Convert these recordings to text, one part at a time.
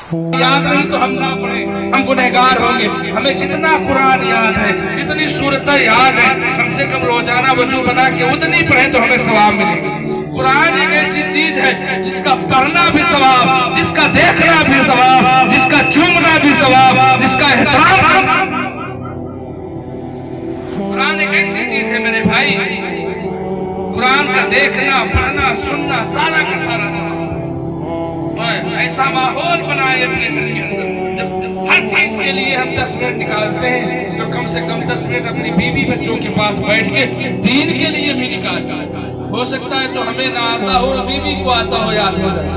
یاد نہیں تو ہم نہ پڑھیں، ہم گنہگار ہوں گے۔ ہمیں جتنا قرآن یاد ہے، جتنی صورتیں یاد ہیں، کم سے کم روزانہ وضو بنا کے اتنی پڑھیں تو ہمیں ثواب ملے گا۔ قرآن ایک ایسی چیز ہے جس کا پڑھنا بھی ثواب، جس کا دیکھنا بھی ثواب، جس کا چومنا بھی ثواب، جس کا احترام۔ قرآن ایک ایسی چیز ہے میرے بھائی، قرآن کا دیکھنا، پڑھنا، سننا، سارا کا سارا ثواب۔ ایسا ماحول بنائے اپنے گھر کے اندر، جب ہر چیز کے لیے ہم 10 منٹ نکالتے ہیں تو کم سے کم 10 منٹ اپنی بیوی بچوں کے پاس بیٹھ کے دین کے لیے بھی نکالتے ہیں۔ ہو سکتا ہے تو ہمیں نہ آتا ہو، بیوی کو آتا ہو، یاد ہو جائے،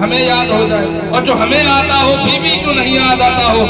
ہمیں یاد ہو جائے، اور جو ہمیں آتا ہو بیوی کو نہیں یاد آتا ہو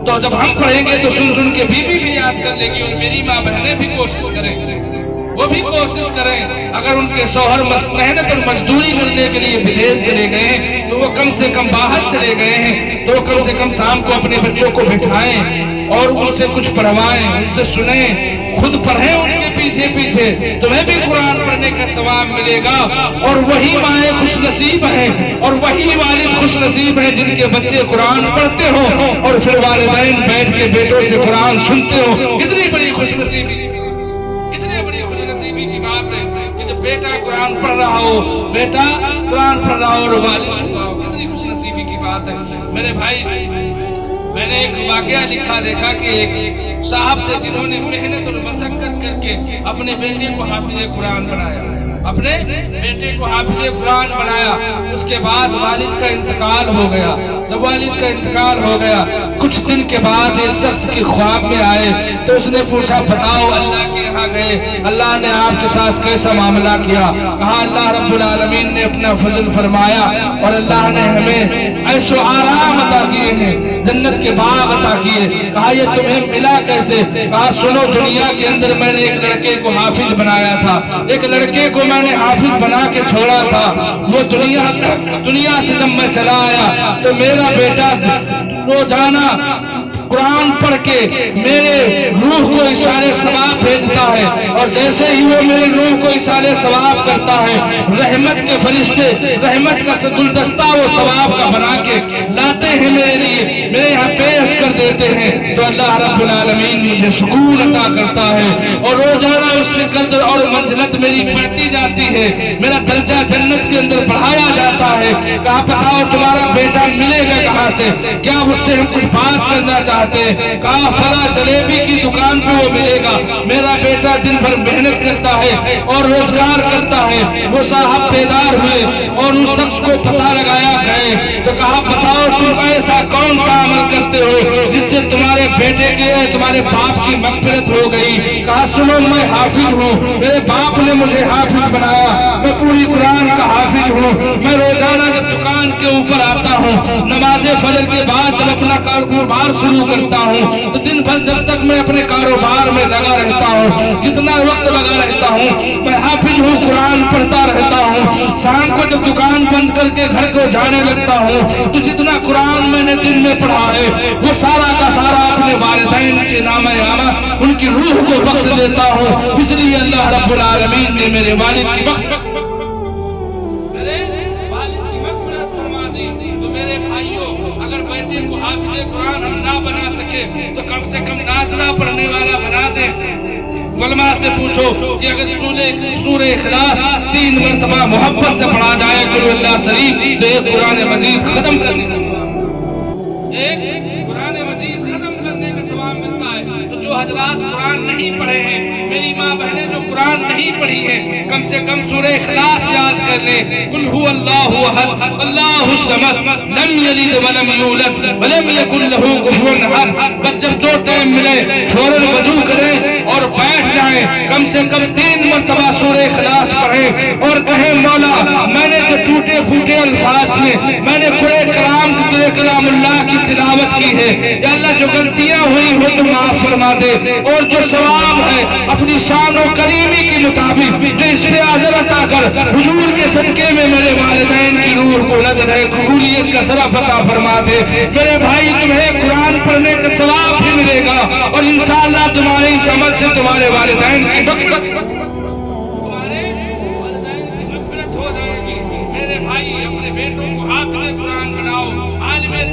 تو جب ہم پڑھیں گے تو سن سن کے بیوی بھی یاد کر لے گی، اور میری ماں بہنیں بھی کوشش کریں، وہ بھی کوشش کریں۔ اگر ان کے شوہر محنت اور مزدوری کرنے کے لیے بدیش چلے گئے ہیں تو وہ کم سے کم باہر چلے گئے ہیں تو کم سے کم شام کو اپنے بچوں کو بٹھائیں اور ان سے کچھ پڑھوائیں، ان سے سنیں، خود پڑھیں ان کے پیچھے پیچھے، تمہیں بھی قرآن پڑھنے کا ثواب ملے گا۔ اور وہی مائیں خوش نصیب ہیں اور وہی والد خوش نصیب ہیں جن کے بچے قرآن پڑھتے ہوں اور پھر والدین بیٹھ کے بیٹوں سے قرآن سنتے ہوں۔ کتنی بڑی خوش نصیبی، کتنی بڑی خوش نصیبی کی بات ہے کہ جب بیٹا قرآن پڑھ رہا ہو، بیٹا قرآن پڑھ رہا ہو اور والد سن رہا ہو، کتنی خوش نصیبی کی بات ہے میرے بھائی۔ میں نے ایک واقعہ لکھا دیکھا کہ ایک صاحب تھے جنہوں نے محنت اور مشقت کر کے اپنے بیٹے کو حافظ قرآن بنایا، اپنے بیٹے کو حافظ قرآن بنایا۔ اس کے بعد والد کا انتقال ہو گیا۔ جب والد کا انتقال ہو گیا کچھ دن کے بعد ایک شخص کی خواب میں آئے تو اس نے پوچھا بتاؤ اللہ کے یہاں گئے، اللہ نے آپ کے ساتھ کیسا معاملہ کیا؟ کہا اللہ رب العالمین نے اپنا فضل فرمایا اور اللہ نے ہمیں عیش و آرام عطا کیے ہیں، جنت کے باغ عطا کیے۔ کہا یہ تمہیں ملا کیسے؟ کہا سنو، دنیا کے اندر میں نے ایک لڑکے کو حافظ بنایا تھا، ایک لڑکے کو میں نے حافظ بنا کے چھوڑا تھا، وہ دنیا سے جب میں چلا آیا تو میرا بیٹا روزانہ قرآن پڑھ کے میرے روح کو اشارے ثواب بھیجتا ہے، اور جیسے ہی وہ میرے روح کو اشارے ثواب کرتا ہے رحمت کے فرشتے رحمت کا گلدستہ وہ ثواب کا بنا کے لاتے ہیں میرے لیے، میرے یہاں پیش کر دیتے ہیں تو اللہ رب العالمین مجھے سکون عطا کرتا ہے اور روزانہ اس سے قدر اور منزلت میری بڑھتی جاتی ہے، میرا درجہ جنت کے اندر بڑھایا جاتا ہے۔ کہا بتاؤ تمہارا بیٹا ملے گا کہاں سے؟ کیا مجھ سے ہم کچھ بات کرنا چاہتے؟ کہا فلاں جلیبی کی دکان پہ وہ ملے گا، میرا بیٹا دن بھر محنت کرتا ہے اور روزگار کرتا ہے۔ وہ صاحب بیدار ہوئے اور اس شخص کو پتہ لگایا گئے تو کہا بتاؤ تم ایسا کون سا عمل کرتے ہو جس سے تمہارے بیٹے کے تمہارے باپ کی مغفرت ہو گئی؟ کہا سنو میں حافظ ہوں، میرے باپ نے مجھے حافظ بنایا، میں پوری قرآن کا حافظ ہوں، میں روزانہ جب دکان کے اوپر آتا ہوں نماز فجر کے بعد جب اپنا کاروبار شروع کرتا ہوں تو دن بھر جب تک میں اپنے کاروبار میں لگا رہتا ہوں، جتنا وقت لگا رہتا ہوں میں حافظ ہوں، قرآن پڑھتا رہتا ہوں۔ شام کو جب دکان بند کر کے گھر کو جانے لگتا ہوں تو جتنا قرآن میں نے دن میں پڑھا ہے وہ سارا کا سارا اپنے والدین کے نام عامہ ان کی روح کو بخش دیتا ہوں۔ اس لیے اللہ رب العالمین نے میرے والد کی میرے بھائیوں اگر بیٹے کو حافظ قرآن ہم نہ بنا سکے تو کم سے کم نازلہ پڑھنے والا بنا دیں۔ علماء سے پوچھو کہ اگر سورہ اخلاص 3 مرتبہ محبت سے پڑھا جائے قل اللہ شریف تو ایک قرآن مجید ختم کرنے کا ثواب، ایک قرآن مجید ختم کرنے کا ثواب ملتا ہے۔ تو جو حضرات قرآن نہیں پڑھے ہیں، میری ماں بہنیں جو قرآن نہیں پڑھی ہیں، کم سے کم سورہ اخلاص یاد کر لیں، قل هو اللہ احد اللہ الصمد لم یلد ولم یولد ولم یکن لہ کفوا احد۔ بس جب جو ٹائم ملے فوراً وضو کریں اور بیٹھ جائیں، کم سے کم 3 مرتبہ سورہ اخلاص پڑھیں اور کہیں مولا میں نے جو ٹوٹے پھوٹے الفاظ میں نے کلام اللہ کی تلاوت کی ہے، یا اللہ جو غلطیاں ہوئی ہو تو معاف فرما دے، اور جو ثواب ہے اپنی شان و کریمی کے مطابق جو اس میں اجر عطا کر حضور کے صدقے میں میرے والدین کی روح کو نظر ہے قبولیت کا شرف عطا فرما دے۔ میرے بھائی تمہیں قرآن پڑھنے کا ثواب بھی ملے گا اور انشاءاللہ تمہاری سمجھ سے تمہارے والدین کی ہو جائے گی۔ میرے بھائی اپنے بیٹوں کو حافظ قرآن بناؤ، عالم